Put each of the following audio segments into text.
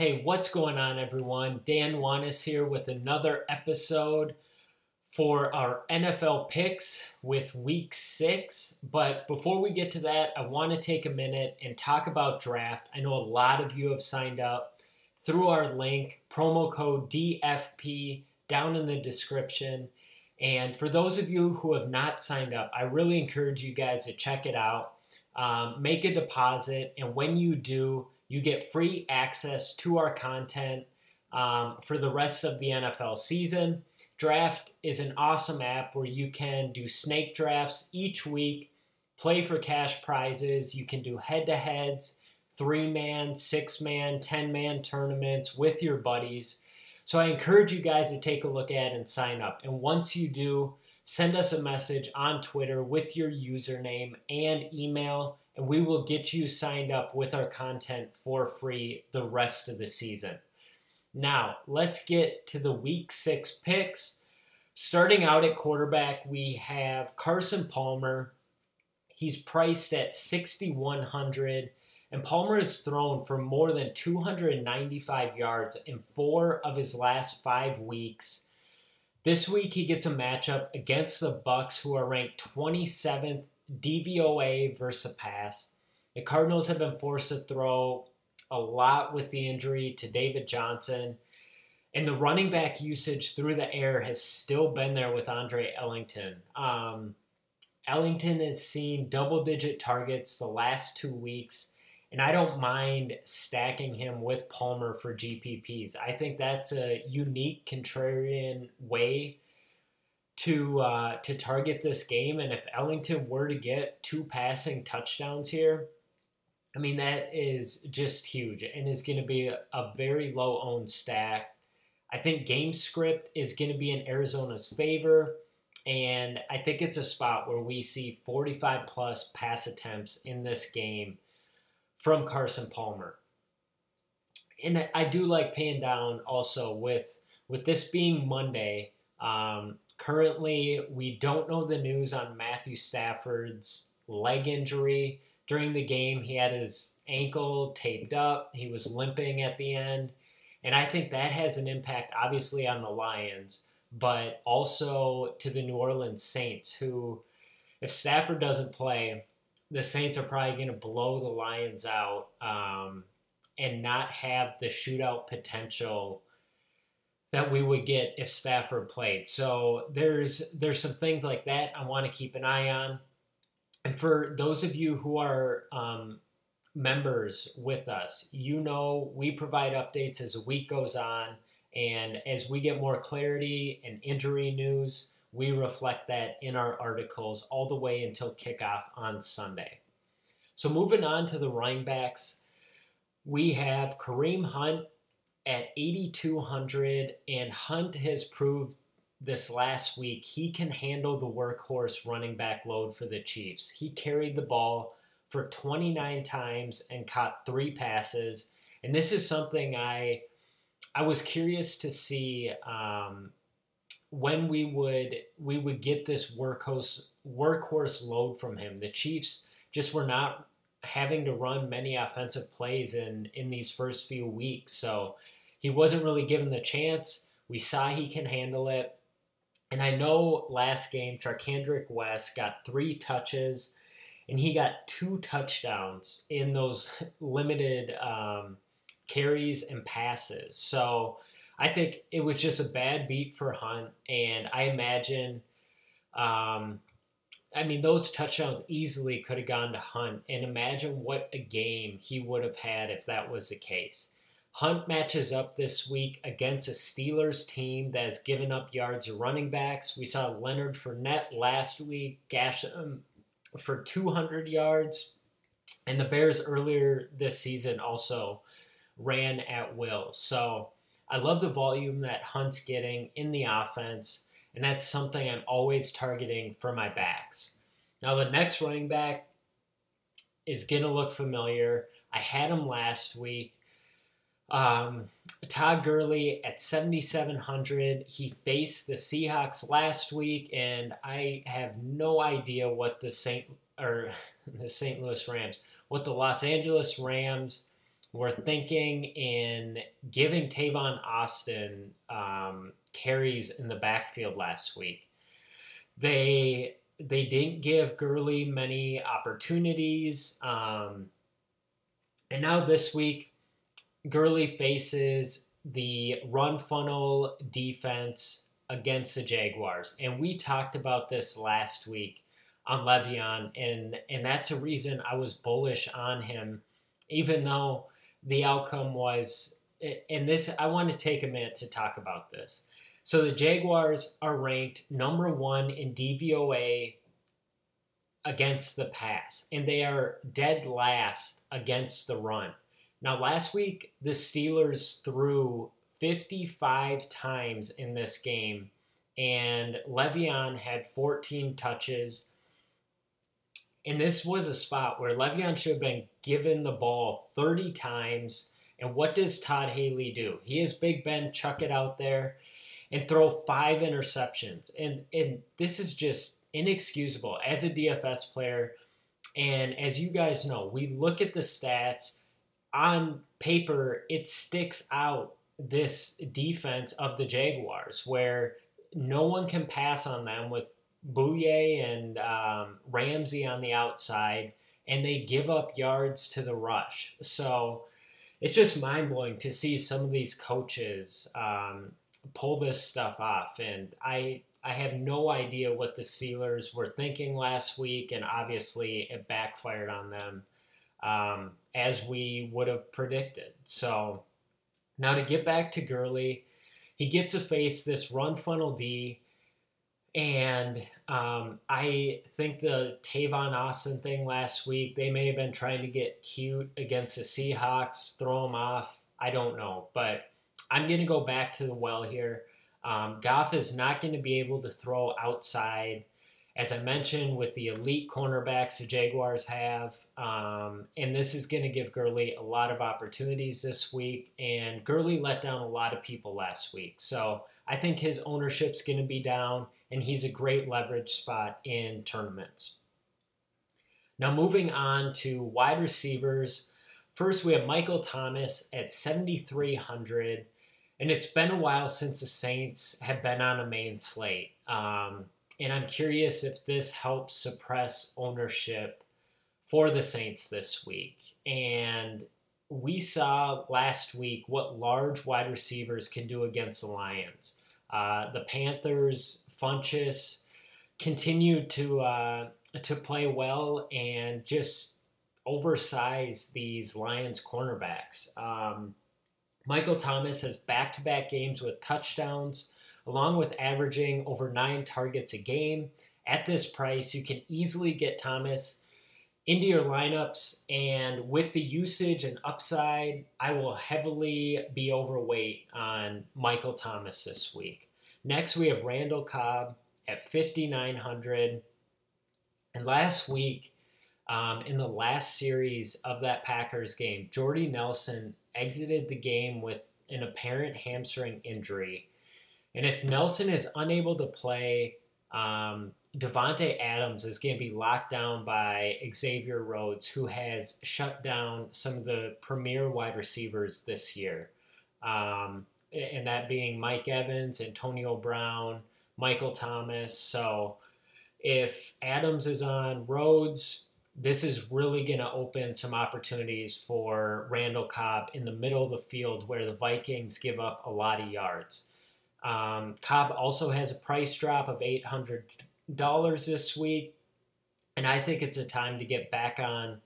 Hey, what's going on, everyone? Dan Wanis here with another episode for our NFL picks with week 6. But before we get to that, I want to take a minute and talk about draft. I know a lot of you have signed up through our link, promo code DFP, down in the description. And for those of you who have not signed up, I really encourage you guys to check it out. Make a deposit, and when you do, you get free access to our content for the rest of the NFL season. Draft is an awesome app where you can do snake drafts each week, play for cash prizes. You can do head-to-heads, 3-man, 6-man, 10-man tournaments with your buddies. So I encourage you guys to take a look at and sign up. And once you do, send us a message on Twitter with your username and email, and we will get you signed up with our content for free the rest of the season. Now, let's get to the Week 6 picks. Starting out at quarterback, we have Carson Palmer. He's priced at $6,100, and Palmer has thrown for more than 295 yards in 4 of his last 5 weeks. This week, he gets a matchup against the Bucs, who are ranked 27th DVOA versus pass. The Cardinals have been forced to throw a lot with the injury to David Johnson, and the running back usage through the air has still been there with Andre Ellington. Ellington has seen double-digit targets the last 2 weeks, and I don't mind stacking him with Palmer for GPPs. I think that's a unique contrarian way to target this game. And if Ellington were to get 2 passing touchdowns here, I mean, that is just huge and is going to be a very low-owned stack. I think game script is going to be in Arizona's favor, and I think it's a spot where we see 45-plus pass attempts in this game from Carson Palmer. And I do like paying down also with this being Monday. Currently, we don't know the news on Matthew Stafford's leg injury. During the game, he had his ankle taped up. He was limping at the end. And I think that has an impact, obviously, on the Lions, but also to the New Orleans Saints, who, if Stafford doesn't play, the Saints are probably going to blow the Lions out and not have the shootout potential that we would get if Stafford played. So there's some things like that I want to keep an eye on. And for those of you who are members with us, you know we provide updates as the week goes on. And as we get more clarity and injury news, we reflect that in our articles all the way until kickoff on Sunday. So moving on to the running backs, we have Kareem Hunt at 8,200, and Hunt has proved this last week he can handle the workhorse running back load for the Chiefs. He carried the ball for 29 times and caught 3 passes, and this is something I was curious to see when we would get this workhorse load from him. The Chiefs just were not having to run many offensive plays in these first few weeks, so he wasn't really given the chance. We saw he can handle it. And I know last game, Charkandrick West got 3 touches, and he got 2 touchdowns in those limited carries and passes. So I think it was just a bad beat for Hunt, and I imagine, those touchdowns easily could have gone to Hunt, and imagine what a game he would have had if that was the case. Hunt matches up this week against a Steelers team that has given up yards to running backs. We saw Leonard Fournette last week gash him for 200 yards, and the Bears earlier this season also ran at will. So I love the volume that Hunt's getting in the offense, and that's something I'm always targeting for my backs. Now the next running back is going to look familiar. I had him last week. Todd Gurley at 7,700. He faced the Seahawks last week, and I have no idea what the Los Angeles Rams were thinking in giving Tavon Austin carries in the backfield last week. They didn't give Gurley many opportunities. And now this week, Gurley faces the run funnel defense against the Jaguars. And we talked about this last week on Le'Veon, and that's a reason I was bullish on him, even though the outcome was, and this, I want to take a minute to talk about this. So the Jaguars are ranked number 1 in DVOA against the pass, and they are dead last against the run. Now, last week, the Steelers threw 55 times in this game, and Le'Veon had 14 touches. And this was a spot where Le'Veon should have been given the ball 30 times. And what does Todd Haley do? He has Big Ben chuck it out there and throw 5 interceptions. And this is just inexcusable as a DFS player. And as you guys know, we look at the stats. On paper, it sticks out, this defense of the Jaguars, where no one can pass on them with Bouye and Ramsey on the outside, and they give up yards to the rush. So it's just mind-blowing to see some of these coaches pull this stuff off. And I have no idea what the Steelers were thinking last week, and obviously it backfired on them as we would have predicted. So now to get back to Gurley, he gets to face this run funnel D. And I think the Tavon Austin thing last week, they may have been trying to get cute against the Seahawks, throw them off. I don't know. But I'm going to go back to the well here. Goff is not going to be able to throw outside, as I mentioned, with the elite cornerbacks the Jaguars have. And this is going to give Gurley a lot of opportunities this week. And Gurley let down a lot of people last week. So I think his ownership's going to be down, and he's a great leverage spot in tournaments. Now moving on to wide receivers. First, we have Michael Thomas at 7,300, and it's been a while since the Saints have been on a main slate. And I'm curious if this helps suppress ownership for the Saints this week. And we saw last week what large wide receivers can do against the Lions. The Panthers, Funchess, continued to play well and just oversize these Lions cornerbacks. Michael Thomas has back-to-back games with touchdowns, along with averaging over 9 targets a game. At this price, you can easily get Thomas into your lineups, and with the usage and upside, I will heavily be overweight on Michael Thomas this week. Next, we have Randall Cobb at 5,900. And last week, in the last series of that Packers game, Jordy Nelson exited the game with an apparent hamstring injury. And if Nelson is unable to play, Devontae Adams is going to be locked down by Xavier Rhodes, who has shut down some of the premier wide receivers this year. And that being Mike Evans, Antonio Brown, Michael Thomas. So if Adams is on Rhodes, this is really going to open some opportunities for Randall Cobb in the middle of the field where the Vikings give up a lot of yards. Cobb also has a price drop of $800 this week, and I think it's a time to get back on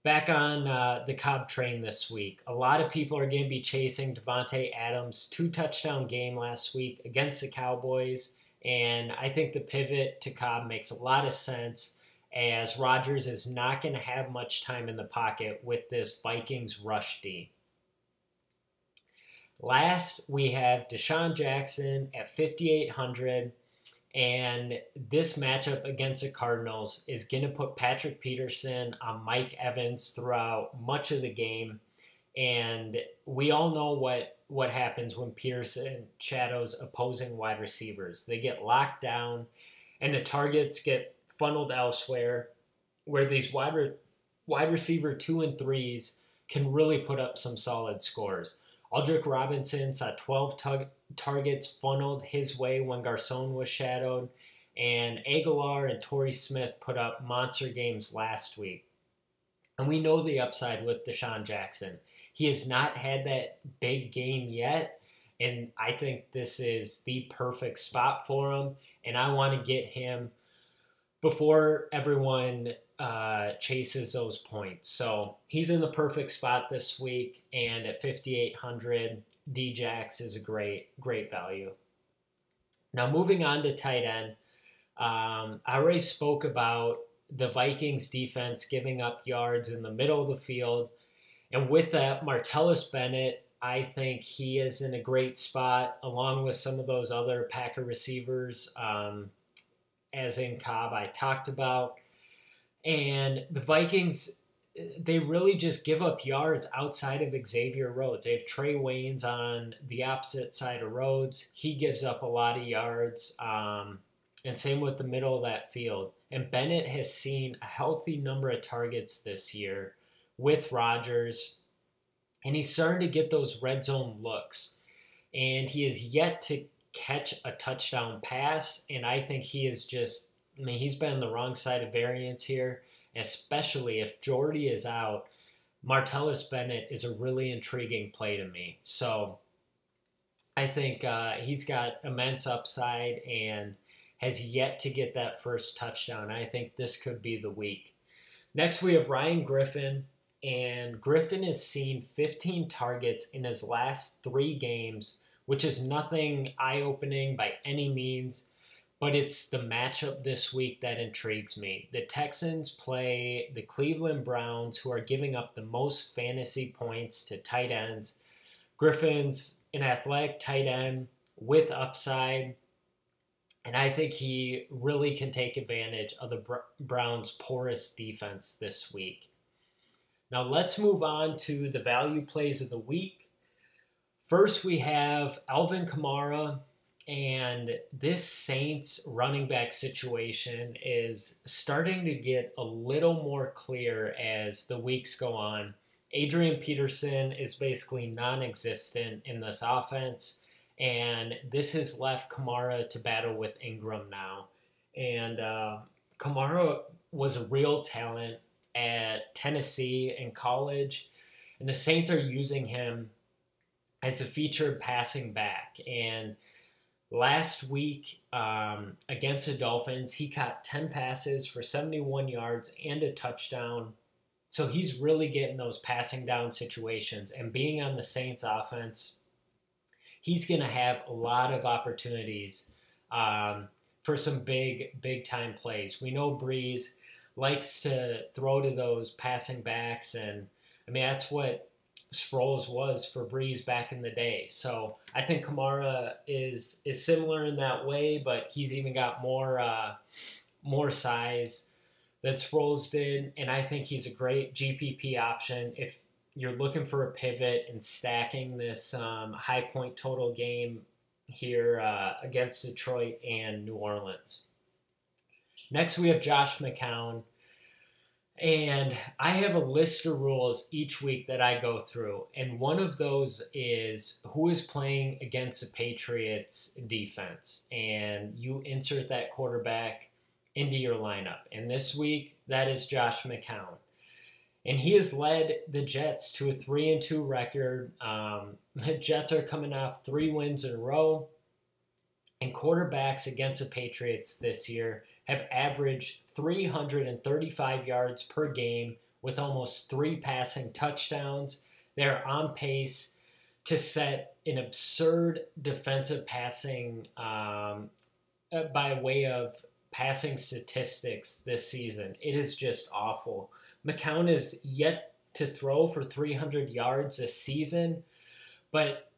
the Cobb train this week. A lot of people are going to be chasing Devontae Adams' 2-touchdown game last week against the Cowboys, and I think the pivot to Cobb makes a lot of sense, as Rodgers is not going to have much time in the pocket with this Vikings rush D. Last, we have Deshaun Jackson at 5,800, and this matchup against the Cardinals is going to put Patrick Peterson on Mike Evans throughout much of the game, and we all know what happens when Peterson shadows opposing wide receivers. They get locked down, and the targets get funneled elsewhere, where these wide receiver 2 and 3s can really put up some solid scores. Aldrick Robinson saw 12 targets funneled his way when Garcon was shadowed, and Aguilar and Torrey Smith put up monster games last week. And we know the upside with Deshaun Jackson. He has not had that big game yet, and I think this is the perfect spot for him, and I want to get him before everyone chases those points. So he's in the perfect spot this week, and at 5,800, Djax is a great value. Now moving on to tight end, I already spoke about the Vikings defense giving up yards in the middle of the field, and with that, Martellus Bennett, I think he is in a great spot along with some of those other Packer receivers, as in Cobb I talked about. And the Vikings, they really just give up yards outside of Xavier Rhodes. They have Trey Waynes on the opposite side of Rhodes. He gives up a lot of yards, and same with the middle of that field. And Bennett has seen a healthy number of targets this year with Rodgers, and he's starting to get those red zone looks. And he has yet to catch a touchdown pass, and I think he is just, he's been on the wrong side of variance here, especially if Jordy is out. Martellus Bennett is a really intriguing play to me. So I think he's got immense upside and has yet to get that first touchdown. I think this could be the week. Next, we have Ryan Griffin, and Griffin has seen 15 targets in his last 3 games, which is nothing eye-opening by any means, but it's the matchup this week that intrigues me. The Texans play the Cleveland Browns, who are giving up the most fantasy points to tight ends. Griffin's an athletic tight end with upside, and I think he really can take advantage of the Browns' porous defense this week. Now let's move on to the value plays of the week. First, we have Alvin Kamara, and this Saints running back situation is starting to get a little more clear as the weeks go on. Adrian Peterson is basically non-existent in this offense, and this has left Kamara to battle with Ingram now. And Kamara was a real talent at Tennessee in college, and the Saints are using him as a featured passing back. And last week against the Dolphins, he caught 10 passes for 71 yards and a touchdown. So he's really getting those passing down situations. And being on the Saints offense, he's going to have a lot of opportunities for some big time plays. We know Breeze likes to throw to those passing backs, and that's what Sproles was for Breeze back in the day. So I think Kamara is similar in that way, but he's even got more size that Sproles did, and I think he's a great GPP option if you're looking for a pivot and stacking this high point total game here against Detroit and New Orleans. Next, we have Josh McCown. And I have a list of rules each week that I go through. And one of those is who is playing against the Patriots defense. And you insert that quarterback into your lineup. And this week, that is Josh McCown. And he has led the Jets to a 3-2 record. The Jets are coming off 3 wins in a row. And quarterbacks against the Patriots this year have averaged 335 yards per game with almost 3 passing touchdowns. They're on pace to set an absurd defensive passing by way of passing statistics this season. It is just awful. McCown is yet to throw for 300 yards this season, but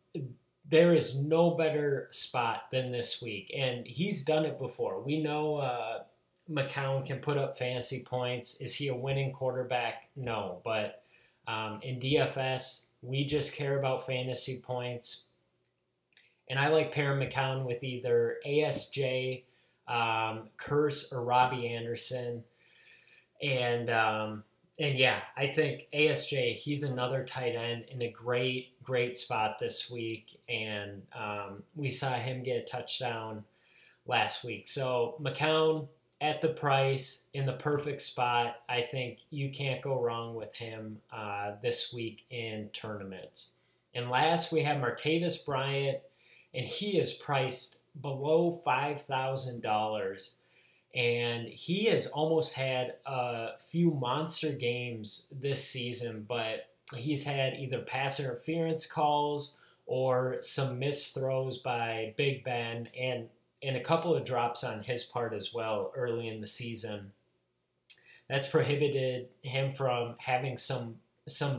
there is no better spot than this week, and he's done it before. We know McCown can put up fantasy points. Is he a winning quarterback? No, but in DFS, we just care about fantasy points, and I like pairing McCown with either ASJ, Curse, or Robbie Anderson, and And yeah, I think ASJ, he's another tight end in a great spot this week. And we saw him get a touchdown last week. So McCown at the price in the perfect spot. I think you can't go wrong with him this week in tournaments. And last, we have Martavis Bryant, and he is priced below $5,000. And he has almost had a few monster games this season, but he's had either pass interference calls or some missed throws by Big Ben and a couple of drops on his part as well early in the season. That's prohibited him from having some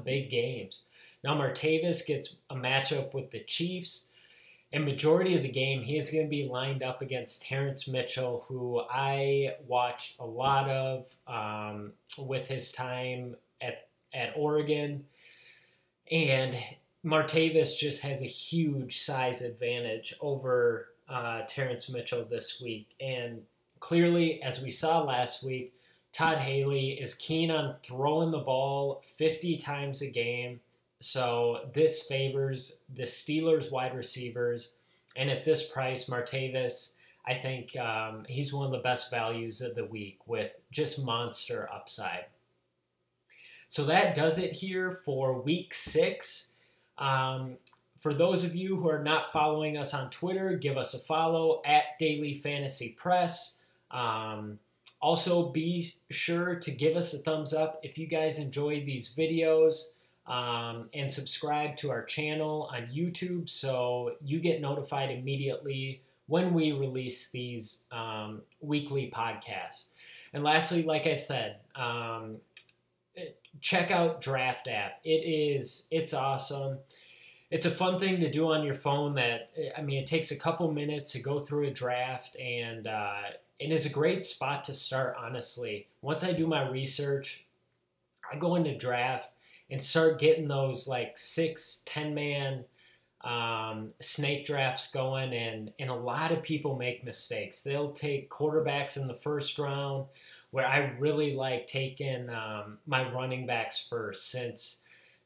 big games. Now Martavis gets a matchup with the Chiefs, and majority of the game he is going to be lined up against Terrence Mitchell, who I watched a lot of with his time at Oregon, and Martavis just has a huge size advantage over Terrence Mitchell this week. And clearly, as we saw last week, Todd Haley is keen on throwing the ball 50 times a game. So this favors the Steelers wide receivers. And at this price, Martavis, I think he's one of the best values of the week with just monster upside. So that does it here for week 6. For those of you who are not following us on Twitter, give us a follow at DailyFantasyPress. Also, be sure to give us a thumbs up if you guys enjoy these videos, and subscribe to our channel on YouTube so you get notified immediately when we release these weekly podcasts. And lastly, like I said, check out Draft app. It's awesome. It's a fun thing to do on your phone it takes a couple minutes to go through a draft, and it is a great spot to start, honestly. Once I do my research, I go into draft and start getting those like 6-10 man snake drafts going, and a lot of people make mistakes. They'll take quarterbacks in the first round, where I really like taking my running backs first, since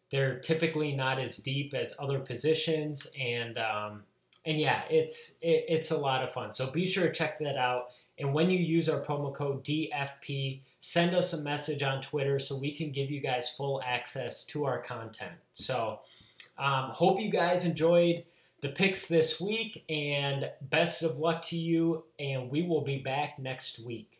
they're typically not as deep as other positions, and yeah, it's a lot of fun. So be sure to check that out. And when you use our promo code DFP, send us a message on Twitter so we can give you guys full access to our content. So hope you guys enjoyed the picks this week, and best of luck to you, and we will be back next week.